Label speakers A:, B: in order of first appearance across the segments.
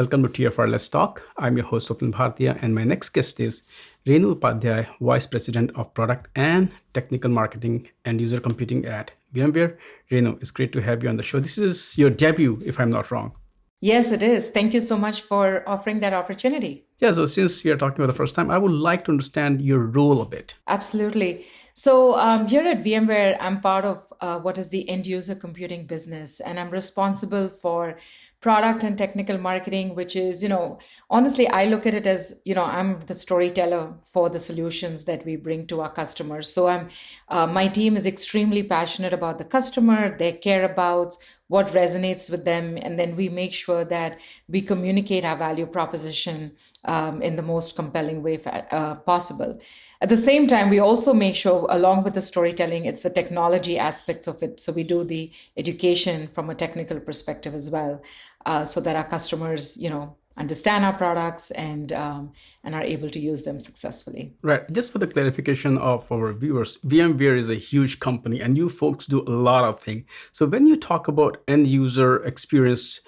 A: Welcome to TFR Let's Talk. I'm your host, Swapnil Bhartiya, and my next guest is Renu Upadhyay, Vice President of Product and Technical Marketing and User Computing at VMware. Renu, it's great to have you on the show. This is your debut, if I'm not wrong.
B: Yes, it is. Thank you so much for offering that opportunity.
A: Yeah, so since we are talking about the first time, I would like to understand your role a bit.
B: Absolutely. So here at VMware, I'm part of what is the end user computing business, and I'm responsible for product and technical marketing, which is, honestly, I look at it as, I'm the storyteller for the solutions that we bring to our customers. So my team is extremely passionate about the customer, their care about what resonates with them, and then we make sure that we communicate our value proposition in the most compelling way possible. At the same time, we also make sure, along with the storytelling, it's the technology aspects of it. So we do the education from a technical perspective as well, so that our customers, understand our products and are able to use them successfully.
A: Right. Just for the clarification of our viewers, VMware is a huge company and you folks do a lot of things. So when you talk about end user experience,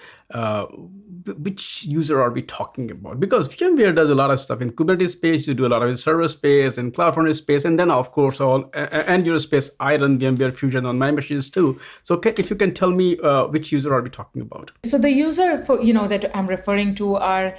A: which user are we talking about? Because VMware does a lot of stuff in Kubernetes space, you do a lot of in server space and CloudFront space, and then of course all end user space. I run VMware Fusion on my machines too. So if you can tell me which user are we talking about?
B: So the user that I'm referring to are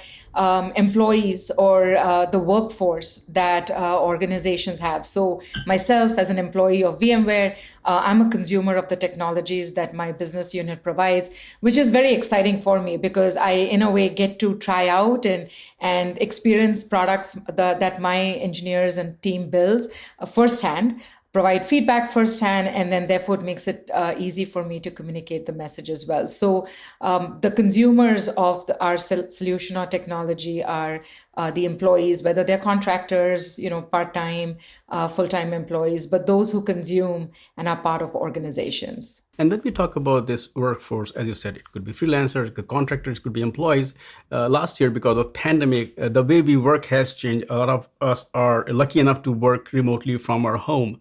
B: employees or the workforce that organizations have. So myself as an employee of VMware, I'm a consumer of the technologies that my business unit provides, which is very exciting for me because I, in a way, get to try out and experience products that my engineers and team builds firsthand, provide feedback firsthand, and then therefore it makes it easy for me to communicate the message as well. So the consumers of our solution or technology are the employees, whether they're contractors, part-time, full-time employees, but those who consume and are part of organizations.
A: And when we talk about this workforce, as you said, it could be freelancers, it could be contractors, it could be employees. Last year, because of pandemic, the way we work has changed. A lot of us are lucky enough to work remotely from our home.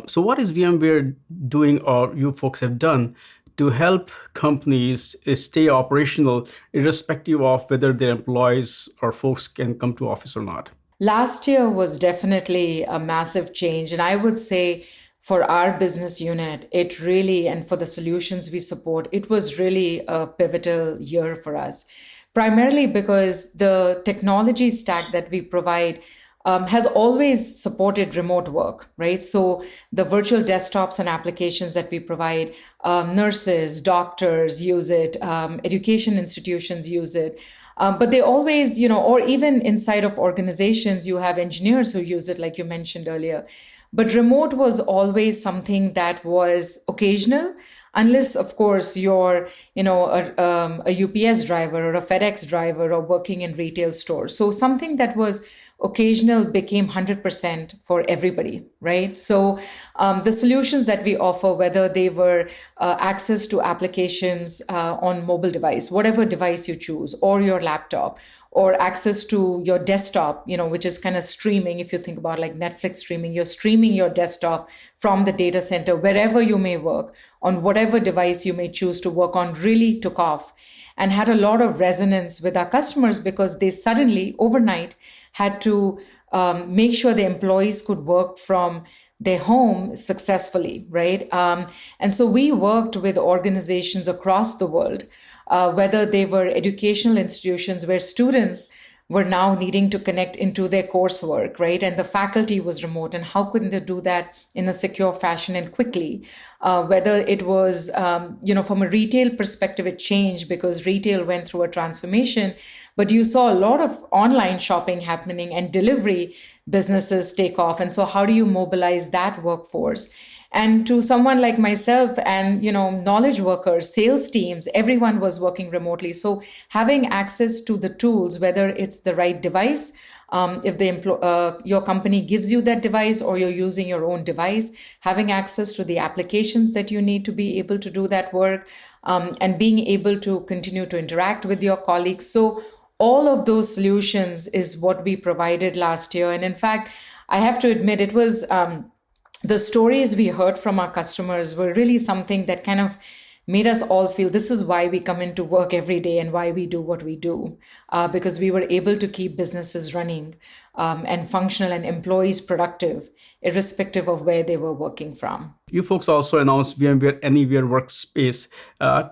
A: So what is VMware doing, or you folks have done, to help companies stay operational, irrespective of whether their employees or folks can come to office or not?
B: Last year was definitely a massive change. And I would say for our business unit, it really, and for the solutions we support, it was really a pivotal year for us. Primarily because the technology stack that we provide has always supported remote work, right? So the virtual desktops and applications that we provide, nurses, doctors use it, education institutions use it. But they always, or even inside of organizations, you have engineers who use it, like you mentioned earlier. But remote was always something that was occasional, unless, of course, you're, a UPS driver or a FedEx driver or working in retail stores. So something that was occasional became 100% for everybody, right? So the solutions that we offer, whether they were access to applications on mobile device, whatever device you choose, or your laptop, or access to your desktop, which is kind of streaming. If you think about like Netflix streaming, you're streaming your desktop from the data center, wherever you may work, on whatever device you may choose to work on, really took off and had a lot of resonance with our customers because they suddenly, overnight, had to make sure the employees could work from their home successfully, right? And so we worked with organizations across the world, whether they were educational institutions where students were now needing to connect into their coursework, right? And the faculty was remote, and how couldn't they do that in a secure fashion and quickly? Whether it was, from a retail perspective, it changed because retail went through a transformation, but you saw a lot of online shopping happening and delivery businesses take off. And so how do you mobilize that workforce? And to someone like myself and, knowledge workers, sales teams, everyone was working remotely. So having access to the tools, whether it's the right device, if your company gives you that device or you're using your own device, having access to the applications that you need to be able to do that work, and being able to continue to interact with your colleagues. So all of those solutions is what we provided last year. And in fact, I have to admit, it was the stories we heard from our customers were really something that kind of made us all feel this is why we come into work every day and why we do what we do, because we were able to keep businesses running and functional and employees productive, irrespective of where they were working from.
A: You folks also announced VMware Anywhere Workspace.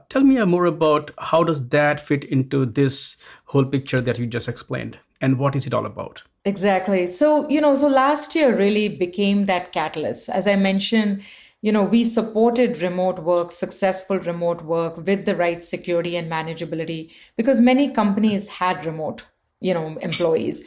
A: Tell me more about how does that fit into this whole picture that you just explained, and what is it all about?
B: Exactly. So, so last year really became that catalyst. As I mentioned, we supported remote work, successful remote work with the right security and manageability because many companies had remote, employees,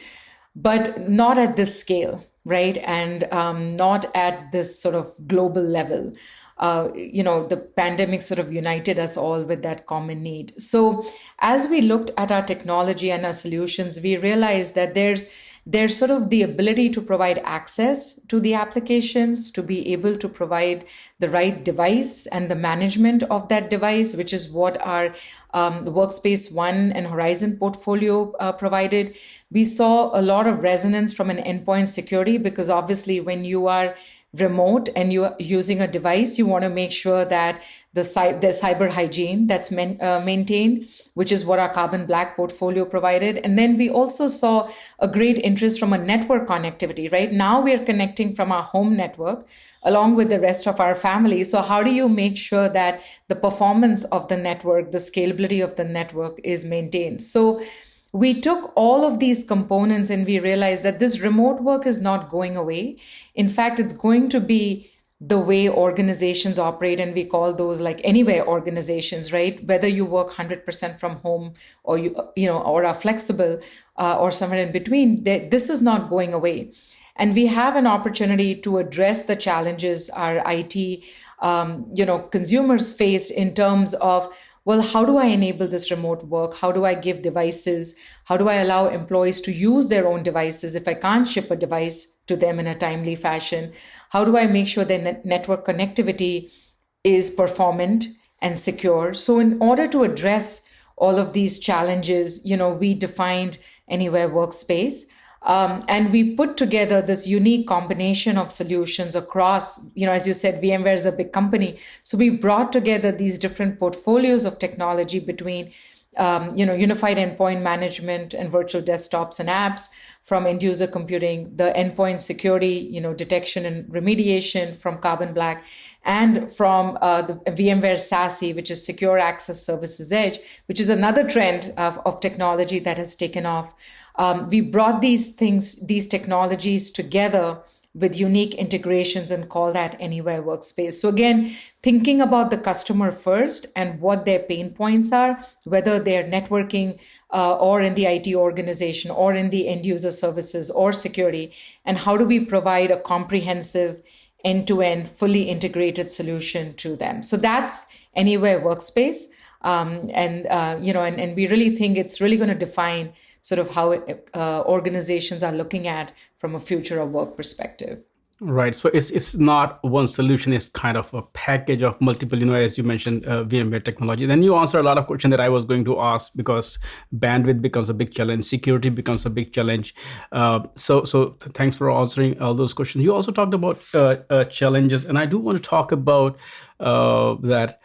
B: but not at this scale, right? And not at this sort of global level. The pandemic sort of united us all with that common need. So as we looked at our technology and our solutions, we realized that there's sort of the ability to provide access to the applications, to be able to provide the right device and the management of that device, which is what our the Workspace ONE and Horizon portfolio provided. We saw a lot of resonance from an endpoint security because obviously when you are remote and you're using a device, you want to make sure that the cyber hygiene that's maintained, which is what our Carbon Black portfolio provided. And then we also saw a great interest from a network connectivity. Right now, we are connecting from our home network along with the rest of our family. So how do you make sure that the performance of the network, the scalability of the network is maintained? So we took all of these components and we realized that this remote work is not going away. In fact, it's going to be the way organizations operate, and we call those like anywhere organizations, right? Whether you work 100% from home or or are flexible or somewhere in between, this is not going away. And we have an opportunity to address the challenges our IT, consumers faced in terms of, well, how do I enable this remote work? How do I give devices? How do I allow employees to use their own devices if I can't ship a device to them in a timely fashion? How do I make sure that network connectivity is performant and secure? So in order to address all of these challenges, we defined Anywhere Workspace. And we put together this unique combination of solutions across, as you said, VMware is a big company. So we brought together these different portfolios of technology between, unified endpoint management and virtual desktops and apps, from end user computing, the endpoint security, detection and remediation from Carbon Black, and from the VMware SASE, which is Secure Access Services Edge, which is another trend of technology that has taken off. We brought these technologies together with unique integrations and call that Anywhere Workspace. So again, thinking about the customer first and what their pain points are, whether they're networking or in the IT organization or in the end user services or security, and how do we provide a comprehensive end-to-end, fully integrated solution to them. So that's Anywhere Workspace. And we really think it's really going to define sort of how organizations are looking at from a future of work perspective.
A: Right. So it's not one solution. It's kind of a package of multiple, as you mentioned, VMware technology. Then you answer a lot of questions that I was going to ask, because bandwidth becomes a big challenge, security becomes a big challenge. So thanks for answering all those questions. You also talked about challenges, and I do want to talk about that.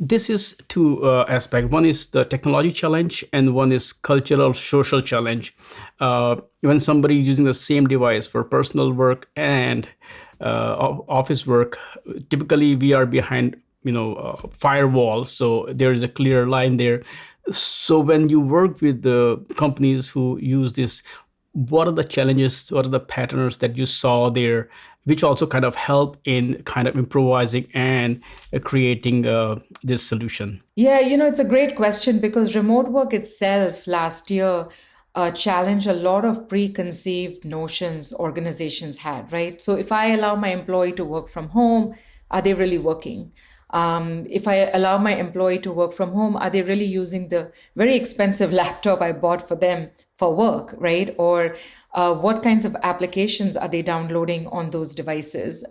A: This is two aspects. One is the technology challenge, and one is cultural, social challenge. When somebody is using the same device for personal work and office work, typically we are behind, firewall, so there is a clear line there. So when you work with the companies who use this, what are the challenges? What are the patterns that you saw there, which also kind of help in kind of improvising and creating this solution?
B: Yeah, it's a great question, because remote work itself last year challenged a lot of preconceived notions organizations had, right? So if I allow my employee to work from home, are they really working? If I allow my employee to work from home, are they really using the very expensive laptop I bought for them for work, right? Or what kinds of applications are they downloading on those devices?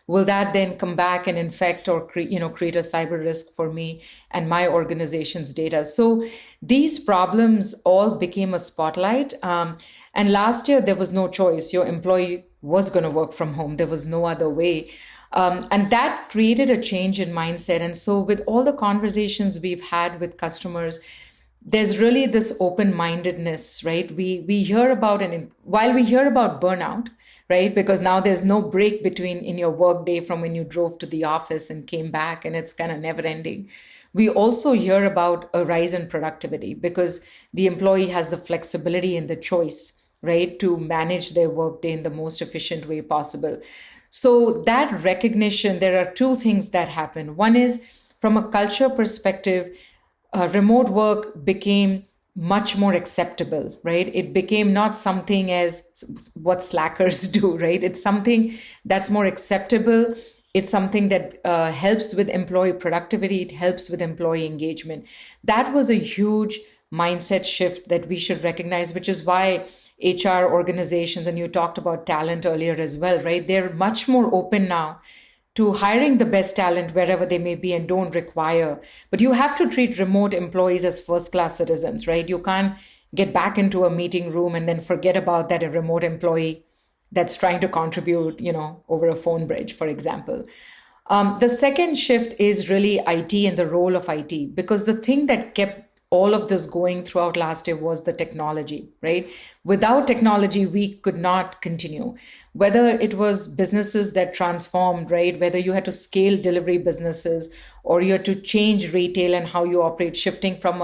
B: Will that then come back and infect or create a cyber risk for me and my organization's data? So these problems all became a spotlight. And last year, there was no choice. Your employee was going to work from home. There was no other way. And that created a change in mindset. And so, with all the conversations we've had with customers, there's really this open-mindedness, right? We hear about, and while we hear about burnout, right? Because now there's no break between in your work day from when you drove to the office and came back, and it's kind of never ending. We also hear about a rise in productivity because the employee has the flexibility and the choice, right, to manage their workday in the most efficient way possible. So that recognition, there are two things that happen. One is from a culture perspective, remote work became much more acceptable, right? It became not something as what slackers do, right? It's something that's more acceptable. It's something that helps with employee productivity. It helps with employee engagement. That was a huge mindset shift that we should recognize, which is why HR organizations, and you talked about talent earlier as well, right? They're much more open now to hiring the best talent wherever they may be and don't require. But you have to treat remote employees as first-class citizens, right? You can't get back into a meeting room and then forget about that a remote employee that's trying to contribute, over a phone bridge, for example. The second shift is really IT and the role of IT, because the thing that kept all of this going throughout last year was the technology, right? Without technology, we could not continue. Whether it was businesses that transformed, right? Whether you had to scale delivery businesses or you had to change retail and how you operate, shifting from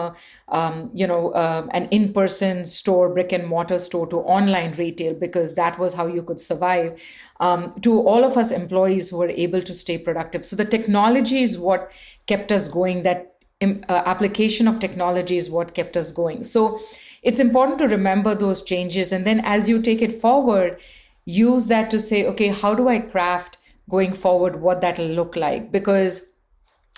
B: an in-person store, brick and mortar store to online retail, because that was how you could survive, to all of us employees who were able to stay productive. So the technology is what kept us going. That application of technology is what kept us going. So it's important to remember those changes. And then as you take it forward, use that to say, okay, how do I craft going forward what that'll look like? Because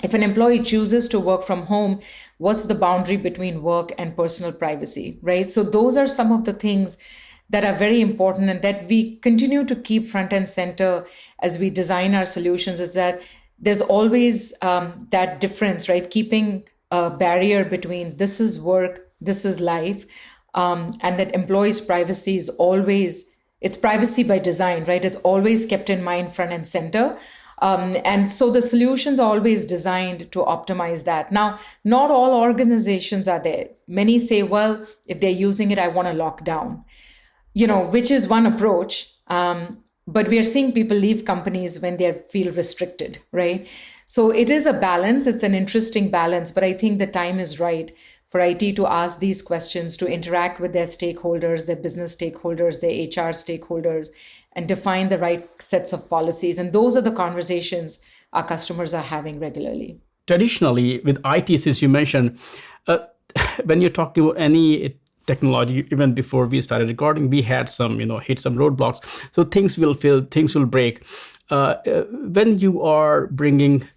B: if an employee chooses to work from home, what's the boundary between work and personal privacy, right? So those are some of the things that are very important and that we continue to keep front and center as we design our solutions, is that there's always that difference, right? Keeping a barrier between this is work, this is life, and that employees' privacy is always, it's privacy by design, right? It's always kept in mind front and center. And so the solutions are always designed to optimize that. Now, not all organizations are there. Many say, well, if they're using it, I want to lock down, which is one approach. But we are seeing people leave companies when they feel restricted, right? So it is a balance. It's an interesting balance, but I think the time is right for IT to ask these questions, to interact with their stakeholders, their business stakeholders, their HR stakeholders, and define the right sets of policies. And those are the conversations our customers are having regularly.
A: Traditionally, with IT, since you mentioned, when you're talking about any technology, even before we started recording, we had some, hit some roadblocks. So things will fail, things will break. When you are bringing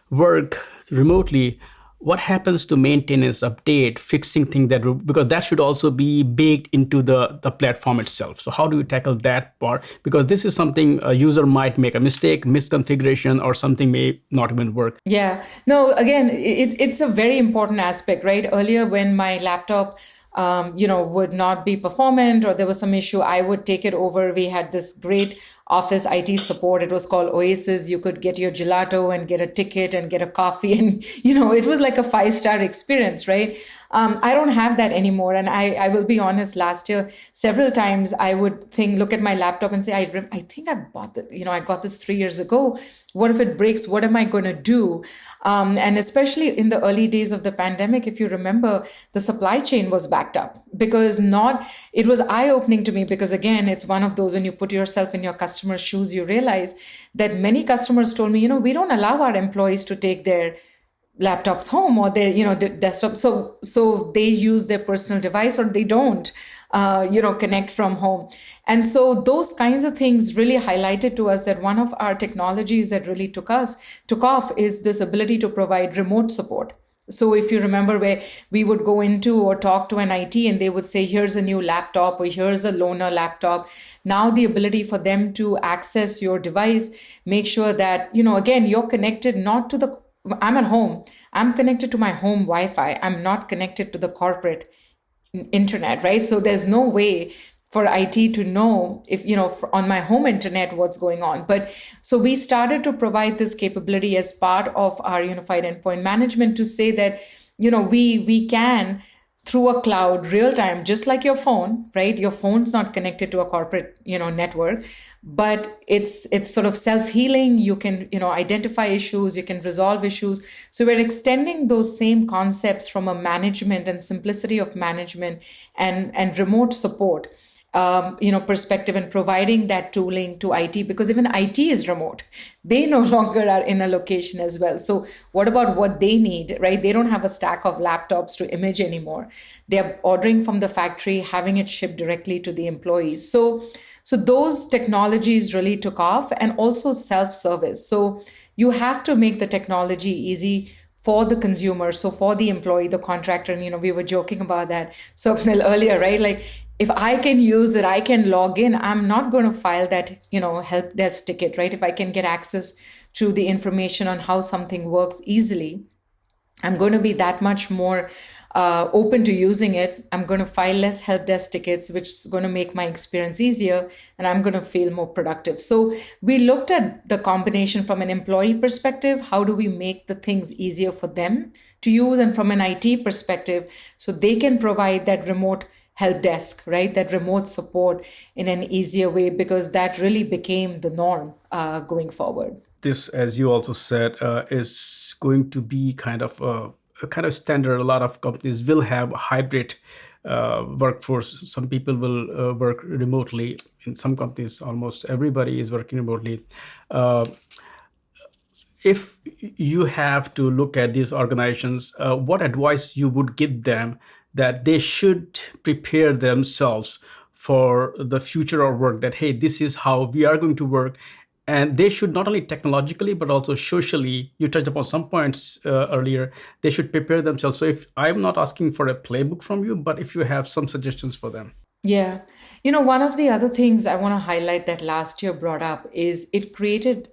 A: work remotely, what happens to maintenance, update, fixing things because that should also be baked into the platform itself. So how do you tackle that part? Because this is something a user might make a mistake, misconfiguration, or something may not even work.
B: Yeah, no, again, it's a very important aspect, right? Earlier when my laptop would not be performant or there was some issue, I would take it over. We had this great office IT support. It was called Oasis. You could get your gelato and get a ticket and get a coffee. And, it was like a 5-star experience, right? I don't have that anymore. And I will be honest, last year, several times I would look at my laptop and say, I think I bought I got this 3 years ago. What if it breaks? What am I going to do? And especially in the early days of the pandemic, if you remember, the supply chain was backed up it was eye-opening to me because, again, it's one of those when you put yourself in your customer's shoes, you realize that many customers told me, we don't allow our employees to take their laptops home or their, desktop. So they use their personal device or they don't, connect from home. And so those kinds of things really highlighted to us that one of our technologies that really took off is this ability to provide remote support. So if you remember where we would go into or talk to an IT and they would say, here's a new laptop or here's a loaner laptop. Now the ability for them to access your device, make sure that, again, you're connected not to I'm at home. I'm connected to my home Wi-Fi. I'm not connected to the corporate internet, right? So there's no way for IT to know if, on my home internet, what's going on. But so we started to provide this capability as part of our unified endpoint management to say that, we can, through a cloud, real time, just like your phone, right? Your phone's not connected to a corporate, network, but it's sort of self-healing. You can, identify issues, you can resolve issues. So we're extending those same concepts from a management and simplicity of management and remote support, perspective, and providing that tooling to IT, because even IT is remote. They no longer are in a location as well. So what about what they need, right? They don't have a stack of laptops to image anymore. They're ordering from the factory, having it shipped directly to the employees. So those technologies really took off, and also self-service. So you have to make the technology easy for the consumer, so for the employee, the contractor. And we were joking about that so earlier, right? Like, if I can use it, I can log in. I'm not going to file that, help desk ticket, right? If I can get access to the information on how something works easily, I'm going to be that much more open to using it. I'm going to file less help desk tickets, which is going to make my experience easier, and I'm going to feel more productive. So we looked at the combination from an employee perspective. How do we make the things easier for them to use? And from an IT perspective, so they can provide that remote help desk, right? That remote support in an easier way, because that really became the norm going forward.
A: This, as you also said, is going to be kind of a kind of standard. A lot of companies will have a hybrid workforce. Some people will work remotely. In some companies, almost everybody is working remotely. If you have to look at these organizations, what advice you would give them that they should prepare themselves for the future of work, that, hey, this is how we are going to work. And they should not only technologically, but also socially, you touched upon some points earlier, they should prepare themselves. So if I'm not asking for a playbook from you, but if you have some suggestions for them.
B: Yeah. One of the other things I want to highlight that last year brought up is it created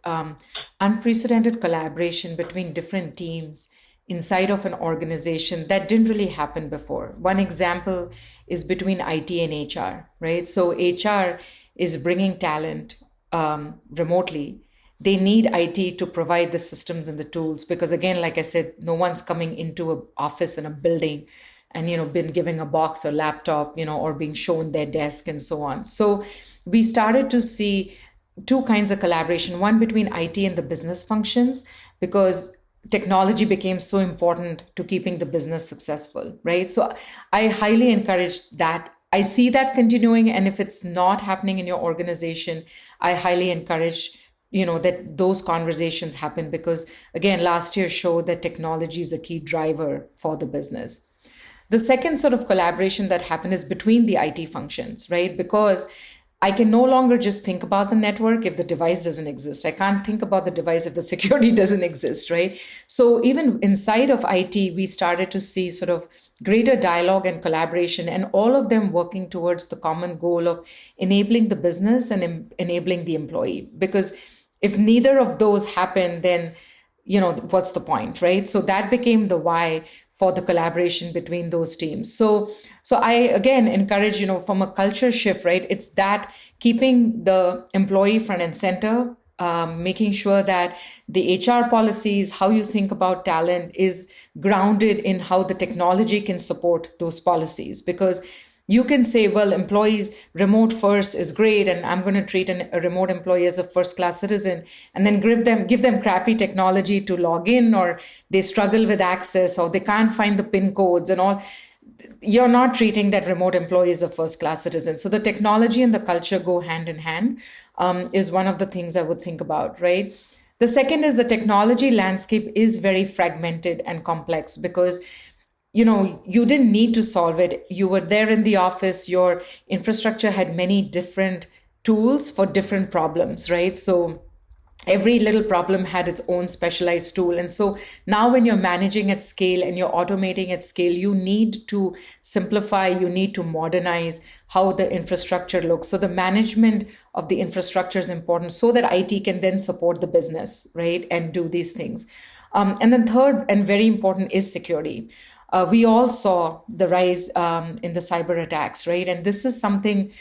B: unprecedented collaboration between different teams inside of an organization that didn't really happen before. One example is between IT and HR, right? So HR is bringing talent remotely. They need IT to provide the systems and the tools, because again, like I said, no one's coming into an office in a building and been given a box or laptop, or being shown their desk and so on. So we started to see two kinds of collaboration, one between IT and the business functions, because technology became so important to keeping the business successful, right? So I highly encourage that. I see that continuing, and if it's not happening in your organization, I highly encourage that those conversations happen, because again, last year showed that technology is a key driver for the business. The second sort of collaboration that happened is between the IT functions, right? Because I can no longer just think about the network if the device doesn't exist. I can't think about the device if the security doesn't exist, right? So even inside of IT, we started to see sort of greater dialogue and collaboration, and all of them working towards the common goal of enabling the business and enabling the employee. Because if neither of those happen, then, what's the point, right? So that became the why for the collaboration between those teams. So I, again, encourage, from a culture shift, right? It's that keeping the employee front and center, making sure that the HR policies, how you think about talent, is grounded in how the technology can support those policies. Because you can say, well, employees remote first is great, and I'm going to treat a remote employee as a first-class citizen, and then give them crappy technology to log in, or they struggle with access, or they can't find the PIN codes and all. You're not treating that remote employee as a first-class citizen. So the technology and the culture go hand in hand, is one of the things I would think about, right? The second is the technology landscape is very fragmented and complex, because you didn't need to solve it. You were there in the office. Your infrastructure had many different tools for different problems, right? So every little problem had its own specialized tool. And so now when you're managing at scale and you're automating at scale, you need to simplify, you need to modernize how the infrastructure looks. So the management of the infrastructure is important, so that IT can then support the business, right? And do these things. And then third, and very important, is security. We all saw the rise in the cyber attacks, right? And this is something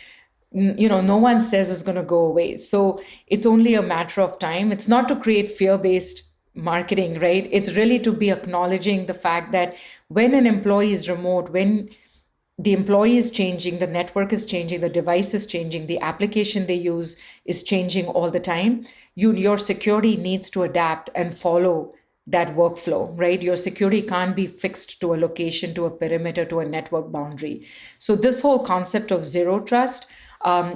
B: no one says is going to go away. So it's only a matter of time. It's not to create fear-based marketing, right? It's really to be acknowledging the fact that when an employee is remote, when the employee is changing, the network is changing, the device is changing, the application they use is changing all the time. Your security needs to adapt and follow that workflow, right? Your security can't be fixed to a location, to a perimeter, to a network boundary. So this whole concept of zero trust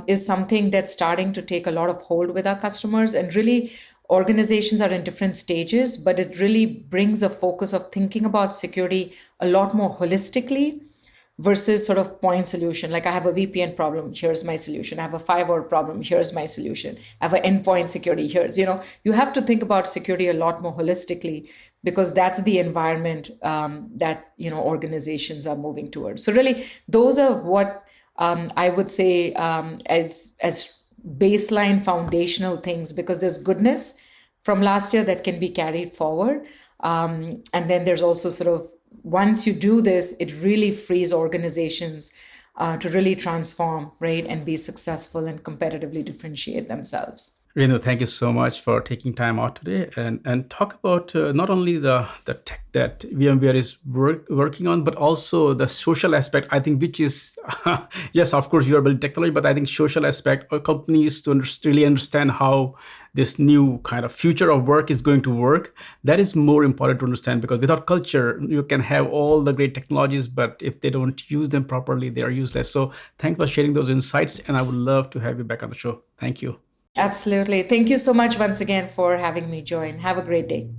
B: is something that's starting to take a lot of hold with our customers. And really, organizations are in different stages, but it really brings a focus of thinking about security a lot more holistically versus sort of point solution. Like I have a VPN problem, here's my solution. I have a firewall problem, here's my solution. I have an endpoint security, you have to think about security a lot more holistically because that's the environment that, organizations are moving towards. So really, those are what I would say as baseline foundational things, because there's goodness from last year that can be carried forward. And then there's also sort of, once you do this, it really frees organizations to really transform, right, and be successful and competitively differentiate themselves.
A: Renu, thank you so much for taking time out today and talk about not only the tech that VMware is working on, but also the social aspect, I think, which is, yes, of course, you are building technology, but I think social aspect of companies to really understand how this new kind of future of work is going to work. That is more important to understand, because without culture, you can have all the great technologies, but if they don't use them properly, they are useless. So thanks for sharing those insights, and I would love to have you back on the show. Thank you.
B: Absolutely. Thank you so much once again for having me join. Have a great day.